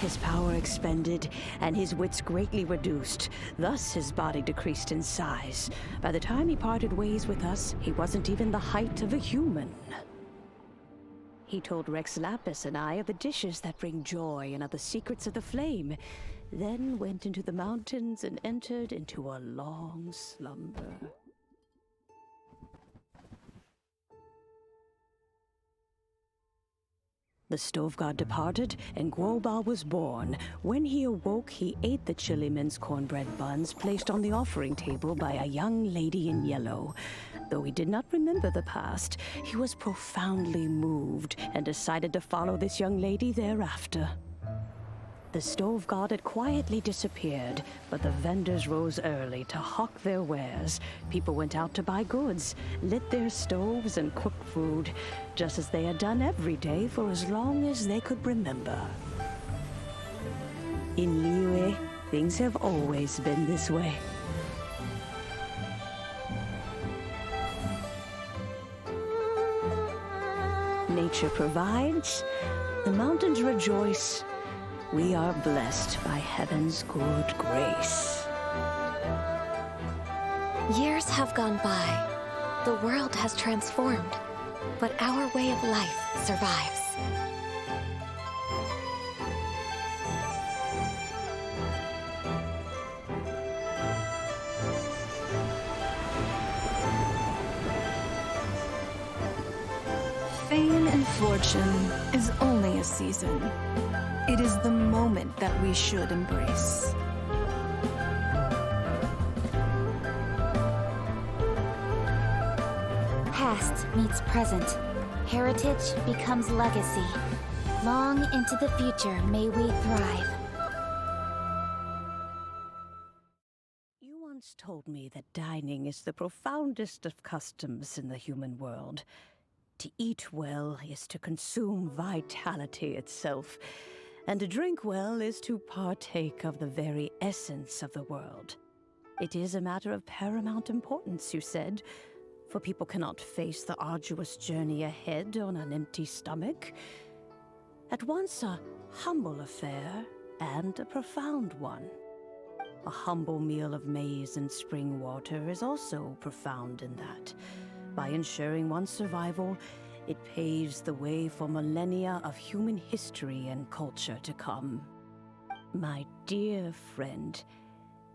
His power expended, and his wits greatly reduced. Thus his body decreased in size. By the time he parted ways with us, he wasn't even the height of a human. He told Rex Lapis and I of the dishes that bring joy and of the secrets of the flame, then went into the mountains and entered into a long slumber. The stove god departed, and Guoba was born. When he awoke, he ate the chili mince cornbread buns placed on the offering table by a young lady in yellow. Though he did not remember the past, he was profoundly moved and decided to follow this young lady thereafter. The stove god had quietly disappeared, but the vendors rose early to hawk their wares. People went out to buy goods, lit their stoves, and cooked food, just as they had done every day for as long as they could remember. In Liyue, things have always been this way. Nature provides, the mountains rejoice. We are blessed by heaven's good grace. Years have gone by. The world has transformed, but our way of life survives. Fame and fortune is only a season. It is the moment that we should embrace. Past meets present. Heritage becomes legacy. Long into the future may we thrive. You once told me that dining is the profoundest of customs in the human world. To eat well is to consume vitality itself, and to drink well is to partake of the very essence of the world. It is a matter of paramount importance, you said, for people cannot face the arduous journey ahead on an empty stomach. At once a humble affair and a profound one. A humble meal of maize and spring water is also profound in that. By ensuring one's survival, it paves the way for millennia of human history and culture to come. My dear friend,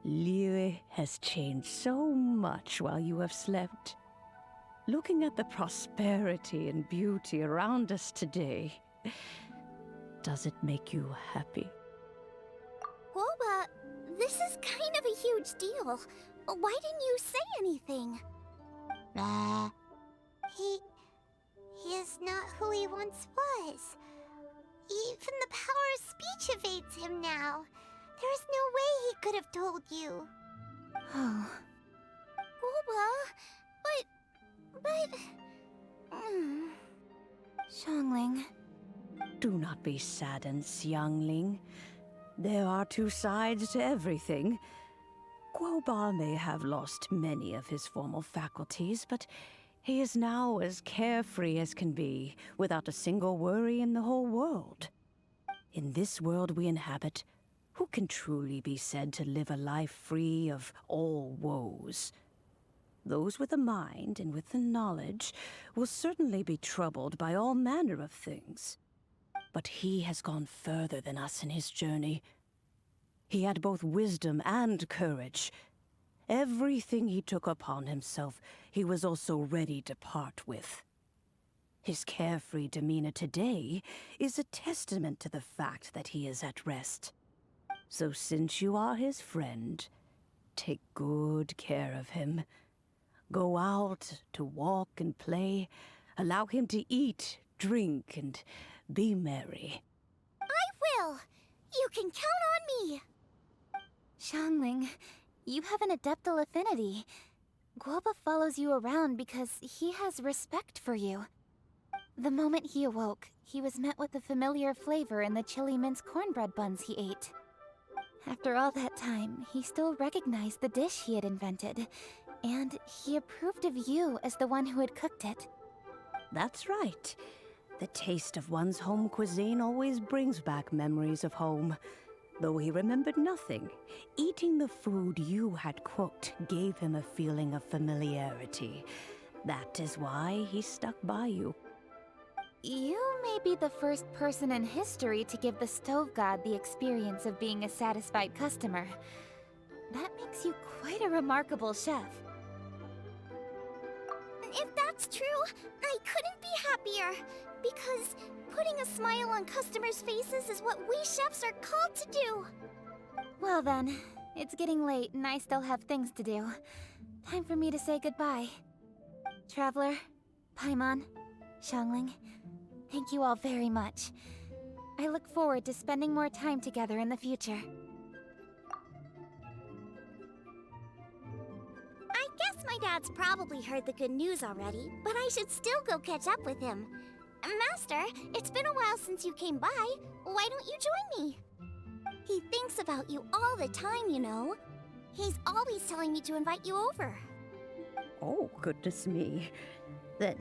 Liyue has changed so much while you have slept. Looking at the prosperity and beauty around us today, does it make you happy? Guoba, this is kind of a huge deal. Why didn't you say anything? He is not who he once was. Even the power of speech evades him now. There is no way he could have told you. Oh. Guoba, but... Xiangling. Do not be saddened, Xiangling. There are two sides to everything. Guoba may have lost many of his formal faculties, but he is now as carefree as can be, without a single worry in the whole world. In this world we inhabit, who can truly be said to live a life free of all woes? Those with a mind and with the knowledge will certainly be troubled by all manner of things. But he has gone further than us in his journey. He had both wisdom and courage. Everything he took upon himself, he was also ready to part with. His carefree demeanor today is a testament to the fact that he is at rest. So since you are his friend, take good care of him. Go out to walk and play. Allow him to eat, drink, and be merry. I will! You can count on me! Xiangling, you have an adeptal affinity. Guoba follows you around because he has respect for you. The moment he awoke, he was met with the familiar flavor in the chili mince cornbread buns he ate. After all that time, he still recognized the dish he had invented. And he approved of you as the one who had cooked it. That's right. The taste of one's home cuisine always brings back memories of home. Though he remembered nothing, eating the food you had cooked gave him a feeling of familiarity. That is why he stuck by you. You may be the first person in history to give the stove god the experience of being a satisfied customer. That makes you quite a remarkable chef. If that's true, I couldn't be happier. Because putting a smile on customers' faces is what we chefs are called to do. Well then, it's getting late and I still have things to do. Time for me to say goodbye. Traveler, Paimon, Xiangling, thank you all very much. I look forward to spending more time together in the future. I guess my dad's probably heard the good news already, but I should still go catch up with him. Master, it's been a while since you came by. Why don't you join me? He thinks about you all the time, you know. He's always telling me to invite you over. Oh, goodness me. Then,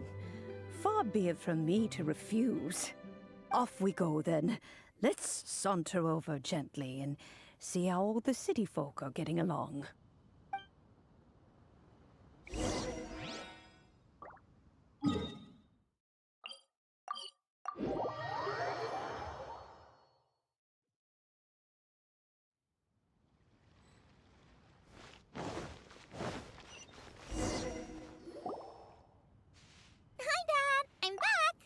far be it from me to refuse. Off we go, then. Let's saunter over gently and see how all the city folk are getting along. Hi, Dad! I'm back!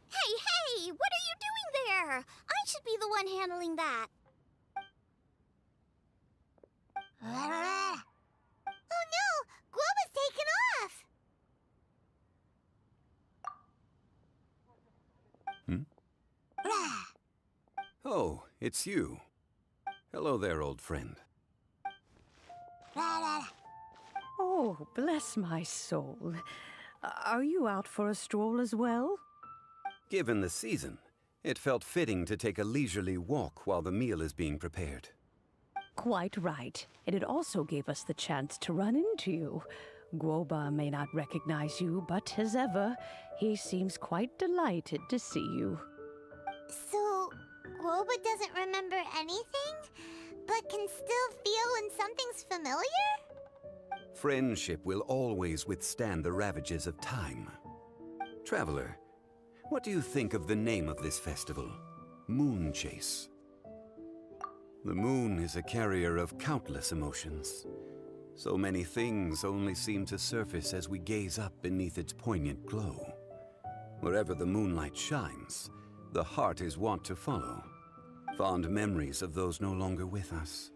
Hey! What are you doing there? I should be the one handling that. Oh no! Guoba's taken off! Oh, it's you. Hello there, old friend. Oh, bless my soul. Are you out for a stroll as well? Given the season, it felt fitting to take a leisurely walk while the meal is being prepared. Quite right. And it also gave us the chance to run into you. Guoba may not recognize you, but as ever, he seems quite delighted to see you. So, Guoba doesn't remember anything, but can still feel when something's familiar? Friendship will always withstand the ravages of time. Traveler, what do you think of the name of this festival? Moon Chase. The moon is a carrier of countless emotions. So many things only seem to surface as we gaze up beneath its poignant glow. Wherever the moonlight shines, the heart is wont to follow. Fond memories of those no longer with us.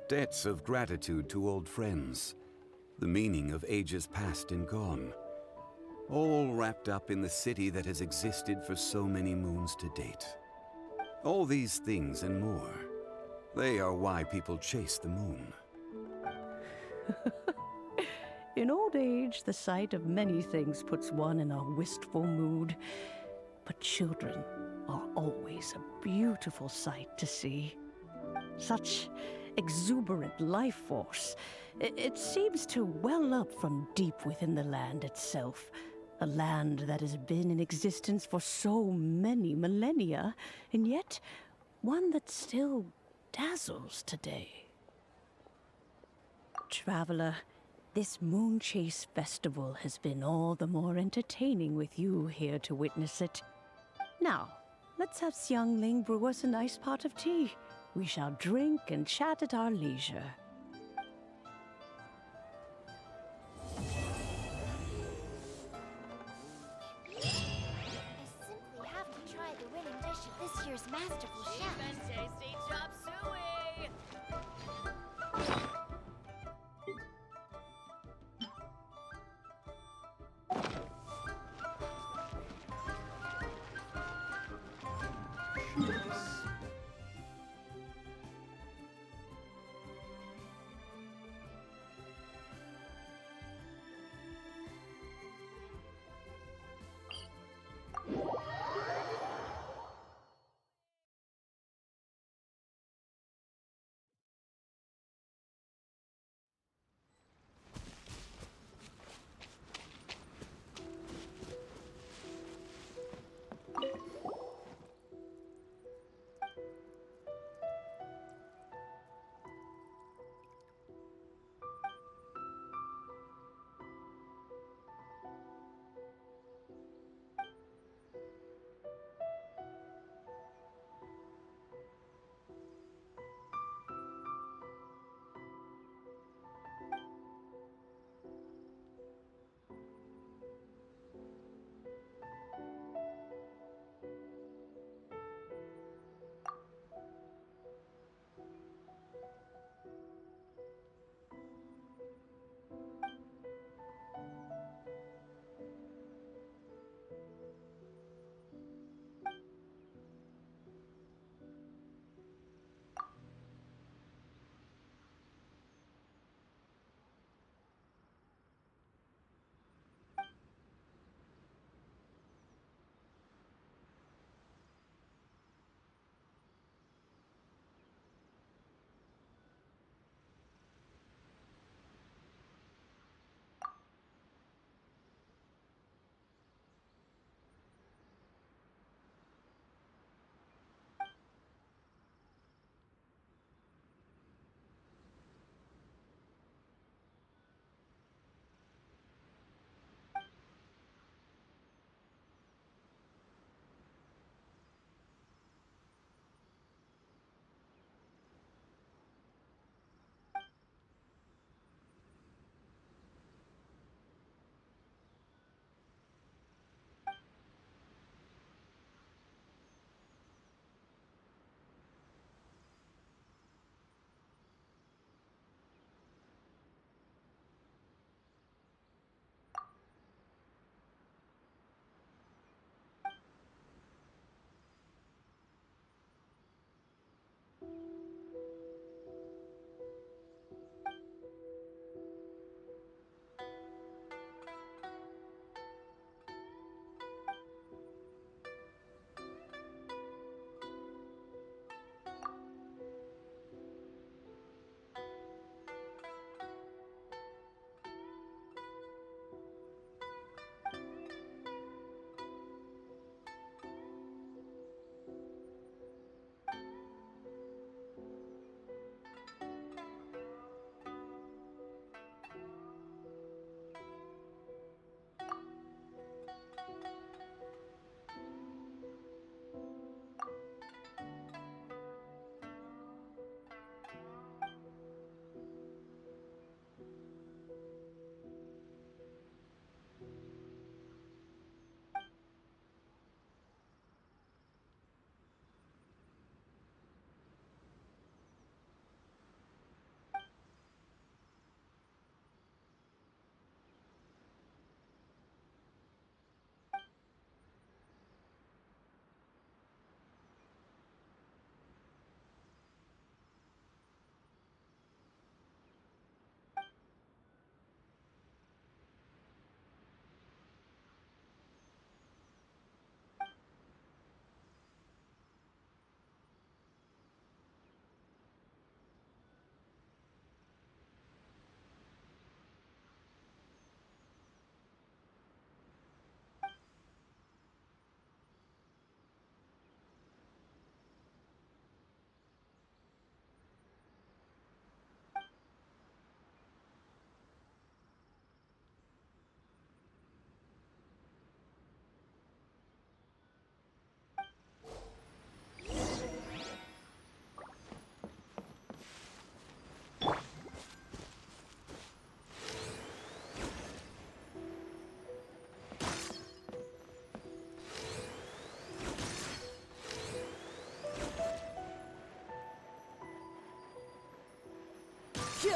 Debts of gratitude to old friends. The meaning of ages past and gone. All wrapped up in the city that has existed for so many moons to date. All these things and more, they are why people chase the moon. In old age, the sight of many things puts one in a wistful mood. But children are always a beautiful sight to see. Such exuberant life force. It seems to well up from deep within the land itself. A land that has been in existence for so many millennia, and yet one that still dazzles today. Traveler, this Moon Chase Festival has been all the more entertaining with you here to witness it. Now, let's have Xiangling brew us a nice pot of tea. We shall drink and chat at our leisure. I simply have to try the winning dish of this year's Masterful Chef. tasty chop suey!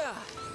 Yeah.